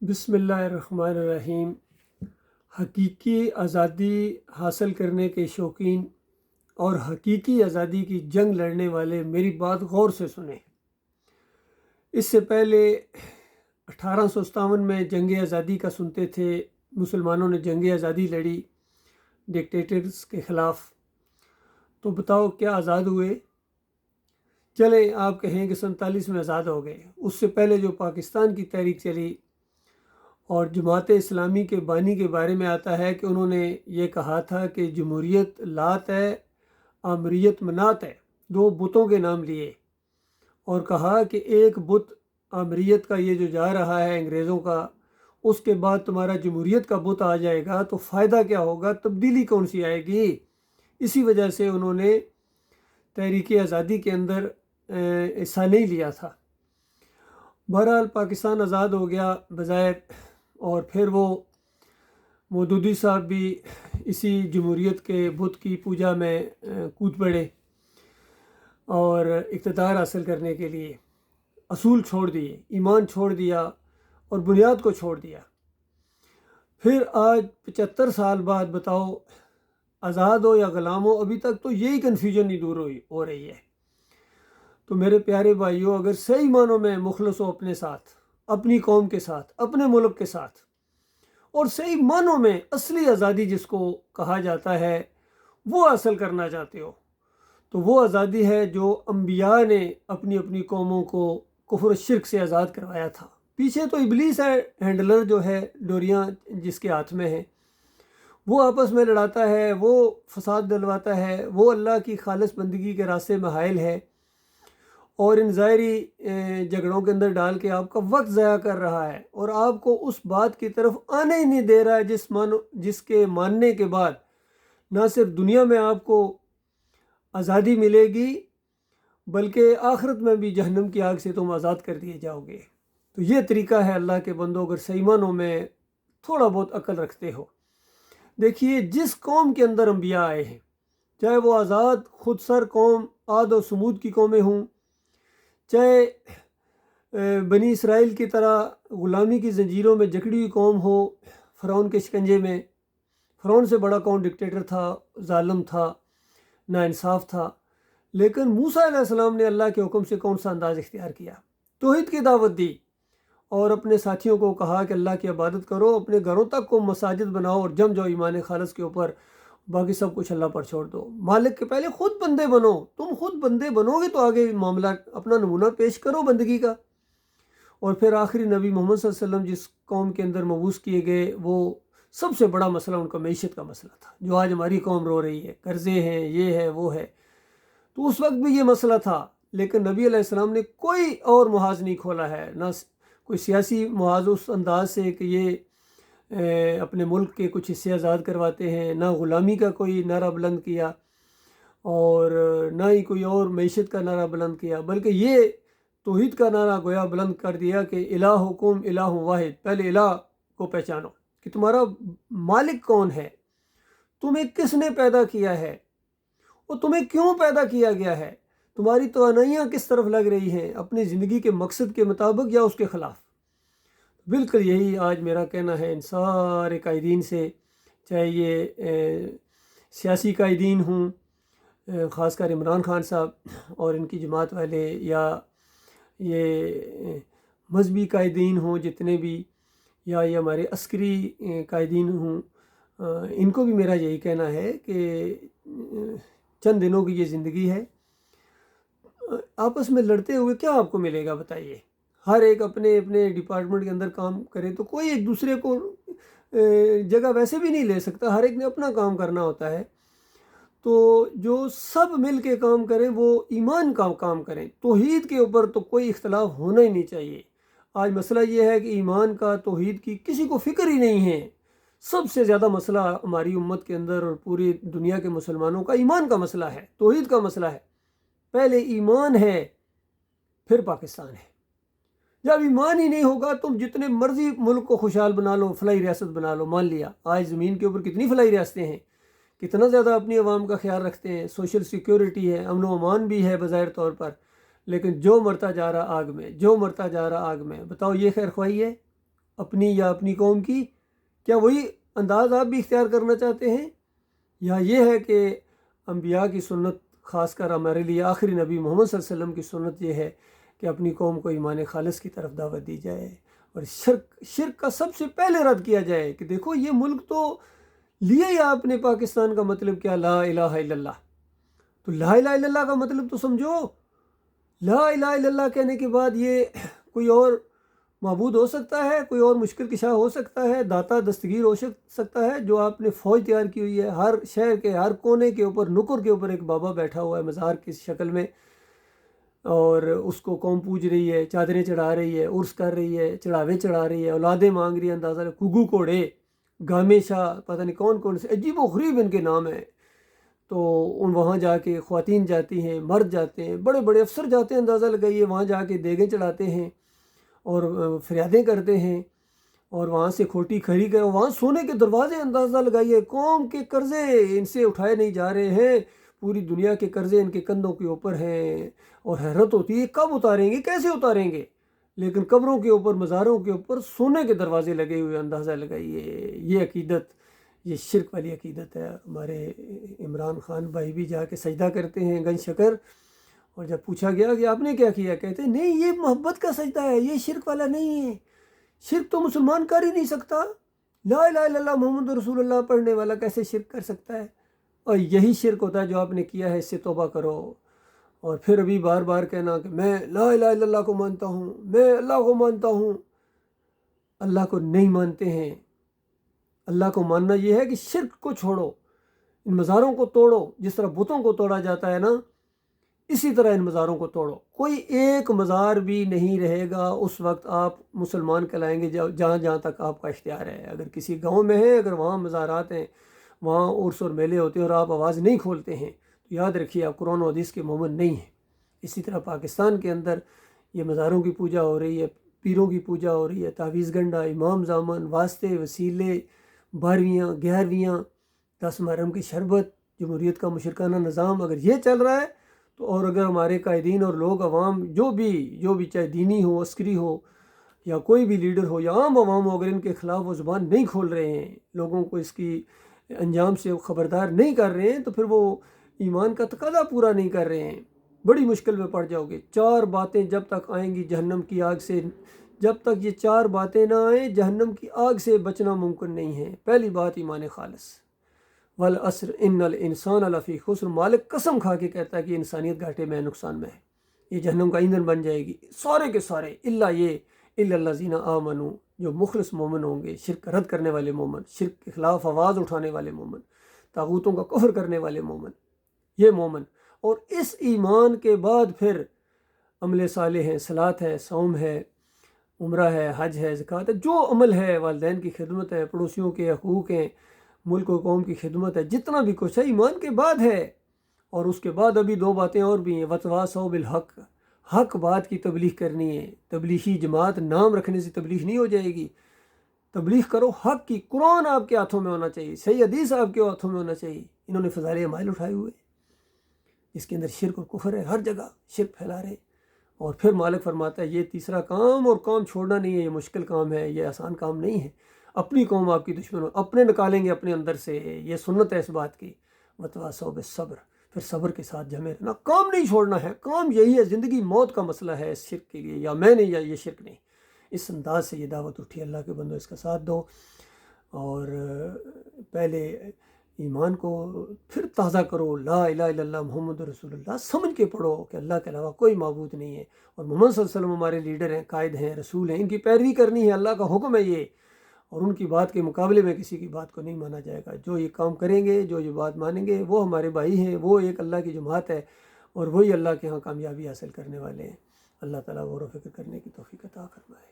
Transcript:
بسم اللہ الرحمن الرحیم۔ حقیقی آزادی حاصل کرنے کے شوقین اور حقیقی آزادی کی جنگ لڑنے والے میری بات غور سے سنیں۔ اس سے پہلے 1857 میں جنگ آزادی کا سنتے تھے، مسلمانوں نے جنگ آزادی لڑی ڈکٹیٹرز کے خلاف، تو بتاؤ کیا آزاد ہوئے؟ چلیں آپ کہیں کہ 47 میں آزاد ہو گئے۔ اس سے پہلے جو پاکستان کی تحریک چلی اور جماعت اسلامی کے بانی کے بارے میں آتا ہے کہ انہوں نے یہ کہا تھا کہ جمہوریت لات ہے، آمریت منات ہے، دو بتوں کے نام لیے اور کہا کہ ایک بت آمریت کا یہ جو جا رہا ہے انگریزوں کا، اس کے بعد تمہارا جمہوریت کا بت آ جائے گا تو فائدہ کیا ہوگا، تبدیلی کون سی آئے گی؟ اسی وجہ سے انہوں نے تحریک آزادی کے اندر حصہ نہیں لیا تھا۔ بہرحال پاکستان آزاد ہو گیا بظاہر، اور پھر وہ مودودی صاحب بھی اسی جمہوریت کے بت کی پوجا میں کود پڑے اور اقتدار حاصل کرنے کے لیے اصول چھوڑ دیے، ایمان چھوڑ دیا اور بنیاد کو چھوڑ دیا۔ پھر آج 75 سال بعد بتاؤ آزاد ہو یا غلام ہو، ابھی تک تو یہی کنفیوژن نہیں دور ہو رہی ہے۔ تو میرے پیارے بھائیوں، اگر صحیح معنوں میں مخلص ہو اپنے ساتھ، اپنی قوم کے ساتھ، اپنے ملک کے ساتھ، اور صحیح معنوں میں اصلی آزادی جس کو کہا جاتا ہے وہ حاصل کرنا چاہتے ہو، تو وہ آزادی ہے جو انبیاء نے اپنی اپنی قوموں کو کفر و شرک سے آزاد کروایا تھا۔ پیچھے تو ابلیس ہے، ہینڈلر جو ہے، ڈوریاں جس کے ہاتھ میں ہیں، وہ آپس میں لڑاتا ہے، وہ فساد ڈلواتا ہے، وہ اللہ کی خالص بندگی کے راستے میں حائل ہے اور ان ظاہری جھگڑوں کے اندر ڈال کے آپ کا وقت ضائع کر رہا ہے اور آپ کو اس بات کی طرف آنے ہی نہیں دے رہا ہے جس کے ماننے کے بعد نہ صرف دنیا میں آپ کو آزادی ملے گی بلکہ آخرت میں بھی جہنم کی آگ سے تم آزاد کر دیے جاؤ گے۔ تو یہ طریقہ ہے اللہ کے بندوں، اگر صحیح معنوں میں تھوڑا بہت عقل رکھتے ہو۔ دیکھیے جس قوم کے اندر انبیاء آئے ہیں، چاہے وہ آزاد خود سر قوم عاد و سمود کی قومیں ہوں، چاہے بنی اسرائیل کی طرح غلامی کی زنجیروں میں جکڑی ہوئی قوم ہو، فرعون کے شکنجے میں، فرعون سے بڑا کون ڈکٹیٹر تھا، ظالم تھا، ناانصاف تھا، لیکن موسیٰ علیہ السلام نے اللہ کے حکم سے کون سا انداز اختیار کیا؟ توحید کی دعوت دی اور اپنے ساتھیوں کو کہا کہ اللہ کی عبادت کرو، اپنے گھروں تک کو مساجد بناؤ اور جم جاؤ ایمان خالص کے اوپر، باقی سب کچھ اللہ پر چھوڑ دو۔ مالک کے پہلے خود بندے بنو، تم خود بندے بنو گے تو آگے معاملہ اپنا نمونہ پیش کرو بندگی کا۔ اور پھر آخری نبی محمد صلی اللہ علیہ وسلم جس قوم کے اندر مبعوث کیے گئے، وہ سب سے بڑا مسئلہ ان کا معیشت کا مسئلہ تھا، جو آج ہماری قوم رو رہی ہے، قرضے ہیں، یہ ہے وہ ہے، تو اس وقت بھی یہ مسئلہ تھا، لیکن نبی علیہ السلام نے کوئی اور محاذ نہیں کھولا ہے، نہ کوئی سیاسی محاذ اس انداز سے کہ یہ اپنے ملک کے کچھ حصے آزاد کرواتے ہیں، نہ غلامی کا کوئی نعرہ بلند کیا اور نہ ہی کوئی اور معیشت کا نعرہ بلند کیا، بلکہ یہ توحید کا نعرہ گویا بلند کر دیا کہ الہکم الہ واحد۔ پہلے الہ کو پہچانو کہ تمہارا مالک کون ہے، تمہیں کس نے پیدا کیا ہے اور تمہیں کیوں پیدا کیا گیا ہے، تمہاری توانائیاں کس طرف لگ رہی ہیں، اپنی زندگی کے مقصد کے مطابق یا اس کے خلاف۔ بالکل یہی آج میرا کہنا ہے ان سارے قائدین سے، چاہے یہ سیاسی قائدین ہوں، خاص کر عمران خان صاحب اور ان کی جماعت والے، یا یہ مذہبی قائدین ہوں جتنے بھی، یا یہ ہمارے عسکری قائدین ہوں، ان کو بھی میرا یہی کہنا ہے کہ چند دنوں کی یہ زندگی ہے، آپس میں لڑتے ہوئے کیا آپ کو ملے گا بتائیے؟ ہر ایک اپنے اپنے ڈپارٹمنٹ کے اندر کام کرے تو کوئی ایک دوسرے کو جگہ ویسے بھی نہیں لے سکتا، ہر ایک نے اپنا کام کرنا ہوتا ہے۔ تو جو سب مل کے کام کریں وہ ایمان کا کام کریں، توحید کے اوپر تو کوئی اختلاف ہونا ہی نہیں چاہیے۔ آج مسئلہ یہ ہے کہ ایمان کا، توحید کی کسی کو فکر ہی نہیں ہے۔ سب سے زیادہ مسئلہ ہماری امت کے اندر اور پوری دنیا کے مسلمانوں کا ایمان کا مسئلہ ہے، توحید کا مسئلہ ہے۔ پہلے ایمان ہے پھر پاکستان ہے۔ جب ایمان ہی نہیں ہوگا تم جتنے مرضی ملک کو خوشحال بنا لو، فلاحی ریاست بنا لو، مان لیا آج زمین کے اوپر کتنی فلاحی ریاستیں ہیں، کتنا زیادہ اپنی عوام کا خیال رکھتے ہیں، سوشل سیکیورٹی ہے، امن و امان بھی ہے بظاہر طور پر، لیکن جو مرتا جا رہا آگ میں، جو مرتا جا رہا آگ میں، بتاؤ یہ خیر خواہی ہے؟ اپنی یا اپنی قوم کی؟ کیا وہی انداز آپ بھی اختیار کرنا چاہتے ہیں، یا یہ ہے کہ انبیاء کی سنت، خاص کر ہمارے لیے آخری نبی محمد صلی اللہ علیہ وسلم کی سنت یہ ہے کہ اپنی قوم کو ایمان خالص کی طرف دعوت دی جائے اور شرک کا سب سے پہلے رد کیا جائے کہ دیکھو یہ ملک تو لیا ہی آپ نے پاکستان کا مطلب کیا؟ لا الہ الا اللہ. تو لا الہ الا اللہ کا مطلب تو سمجھو. لا الہ الا اللہ کہنے کے بعد یہ کوئی اور معبود ہو سکتا ہے، کوئی اور مشکل کشا ہو سکتا ہے، داتا دستگیر ہو سکتا ہے؟ جو آپ نے فوج تیار کی ہوئی ہے، ہر شہر کے ہر کونے کے اوپر، نکر کے اوپر ایک بابا بیٹھا ہوا ہے مزار کی شکل میں، اور اس کو قوم پوج رہی ہے، چادریں چڑھا رہی ہے، عرس کر رہی ہے، چڑھاوے چڑھا رہی ہے، اولادیں مانگ رہی ہے، اندازہ کگو کوڑے، گامے شاہ، پتہ نہیں کون کون سے عجیب و غریب ان کے نام ہیں. تو وہاں جا کے خواتین جاتی ہیں، مرد جاتے ہیں، بڑے بڑے افسر جاتے ہیں، اندازہ لگائیے، وہاں جا کے دیگیں چڑھاتے ہیں اور فریادیں کرتے ہیں، اور وہاں سے کھوٹی کھری کر وہاں سونے کے دروازے، اندازہ لگائیے، قوم کے قرضے ان سے اٹھائے نہیں جا رہے ہیں، پوری دنیا کے قرضے ان کے کندھوں کے اوپر ہیں. اور حیرت ہوتی ہے کب اتاریں گے، کیسے اتاریں گے؟ لیکن قبروں کے اوپر، مزاروں کے اوپر سونے کے دروازے لگے ہوئے، اندازہ لگائیے. یہ عقیدت، یہ شرک والی عقیدت ہے. ہمارے عمران خان بھائی بھی جا کے سجدہ کرتے ہیں گنج شکر، اور جب پوچھا گیا کہ آپ نے کیا کیا، کہتے ہیں نہیں یہ محبت کا سجدہ ہے، یہ شرک والا نہیں ہے. شرک تو مسلمان کر ہی نہیں سکتا. لا الہ الا اللہ محمد رسول اللہ پڑھنے والا کیسے شرک کر سکتا ہے؟ اور یہی شرک ہوتا ہے جو آپ نے کیا ہے، اس سے توبہ کرو. اور پھر ابھی بار بار کہنا کہ میں لا الہ الا اللہ کو مانتا ہوں، میں اللہ کو مانتا ہوں. اللہ کو نہیں مانتے ہیں. اللہ کو ماننا یہ ہے کہ شرک کو چھوڑو، ان مزاروں کو توڑو. جس طرح بتوں کو توڑا جاتا ہے نا، اسی طرح ان مزاروں کو توڑو. کوئی ایک مزار بھی نہیں رہے گا اس وقت آپ مسلمان کہلائیں گے جہاں جہاں تک آپ کا اختیار ہے. اگر کسی گاؤں میں ہے، اگر وہاں مزارات ہیں، وہاں عرس اور میلے ہوتے ہیں اور آپ آواز نہیں کھولتے ہیں، تو یاد رکھیے آپ قرآن و حدیث کے مومن نہیں ہیں. اسی طرح پاکستان کے اندر یہ مزاروں کی پوجا ہو رہی ہے، پیروں کی پوجا ہو رہی ہے، تعویذ گنڈا، امام زامن، واسطے، وسیلے، 12ویں 11ویں، 10 محرم کی شربت، جمہوریت کا مشرکانہ نظام، اگر یہ چل رہا ہے تو، اور اگر ہمارے قائدین اور لوگ عوام جو بھی چاہے دینی ہو، عسکری ہو، یا کوئی بھی لیڈر ہو یا عام عوام ہو، اگر ان کے خلاف وہ زبان نہیں کھول رہے ہیں، لوگوں کو اس کی انجام سے خبردار نہیں کر رہے ہیں، تو پھر وہ ایمان کا تقاضا پورا نہیں کر رہے ہیں. بڑی مشکل میں پڑ جاؤ گے. 4 باتیں جب تک آئیں گی جہنم کی آگ سے، جب تک یہ 4 باتیں نہ آئیں جہنم کی آگ سے بچنا ممکن نہیں ہے. پہلی بات ایمان خالص. والعصر ان الانسان لفی خسر. مالک قسم کھا کے کہتا ہے کہ انسانیت گھاٹے میں، نقصان میں ہے. یہ جہنم کا ایندھن بن جائے گی. سارے کے سارے الا الذین آمنوا، جو مخلص مومن ہوں گے، شرک رد کرنے والے مومن، شرک کے خلاف آواز اٹھانے والے مومن، طاغوتوں کا کفر کرنے والے مومن، یہ مومن. اور اس ایمان کے بعد پھر عمل صالح ہے، صلاۃ ہے، صوم ہے، عمرہ ہے، حج ہے، زکوٰۃ ہے، جو عمل ہے، والدین کی خدمت ہے، پڑوسیوں کے حقوق ہیں، ملک و قوم کی خدمت ہے، جتنا بھی کچھ ہے ایمان کے بعد ہے. اور اس کے بعد ابھی 2 باتیں اور بھی ہیں. وتواصوا بالحق، حق بات کی تبلیغ کرنی ہے. تبلیغی جماعت نام رکھنے سے تبلیغ نہیں ہو جائے گی. تبلیغ کرو حق کی. قرآن آپ کے ہاتھوں میں ہونا چاہیے، صحیح حدیث آپ کے ہاتھوں میں ہونا چاہیے. انہوں نے فضائل اعمال اٹھائے ہوئے جس کے اندر شرک اور کفر ہے، ہر جگہ شرک پھیلا رہے. اور پھر مالک فرماتا ہے یہ تیسرا کام، اور کام چھوڑنا نہیں ہے، یہ مشکل کام ہے، یہ آسان کام نہیں ہے. اپنی قوم آپ کی دشمن ہو، اپنے نکالیں گے اپنے اندر سے. یہ سنت ہے اس بات کی. وتواصوا بالصبر، پھر صبر کے ساتھ جمے رہنا. کام نہیں چھوڑنا ہے. کام یہی ہے، زندگی موت کا مسئلہ ہے اس شرک کے لیے. یا میں نہیں، یا یہ شرک نہیں. اس انداز سے یہ دعوت اٹھی. اللہ کے بندو اس کا ساتھ دو، اور پہلے ایمان کو پھر تازہ کرو. لا الہ الا اللہ محمد رسول اللہ سمجھ کے پڑھو کہ اللہ کے علاوہ کوئی معبود نہیں ہے، اور محمد صلی اللہ علیہ وسلم ہمارے لیڈر ہیں، قائد ہیں، رسول ہیں. ان کی پیروی کرنی ہے، اللہ کا حکم ہے یہ، اور ان کی بات کے مقابلے میں کسی کی بات کو نہیں مانا جائے گا. جو یہ کام کریں گے، جو یہ بات مانیں گے، وہ ہمارے بھائی ہیں، وہ ایک اللہ کی جماعت ہے، اور وہی اللہ کے ہاں کامیابی حاصل کرنے والے ہیں. اللہ تعالیٰ غور و فکر کرنے کی توفیق عطا فرمائے.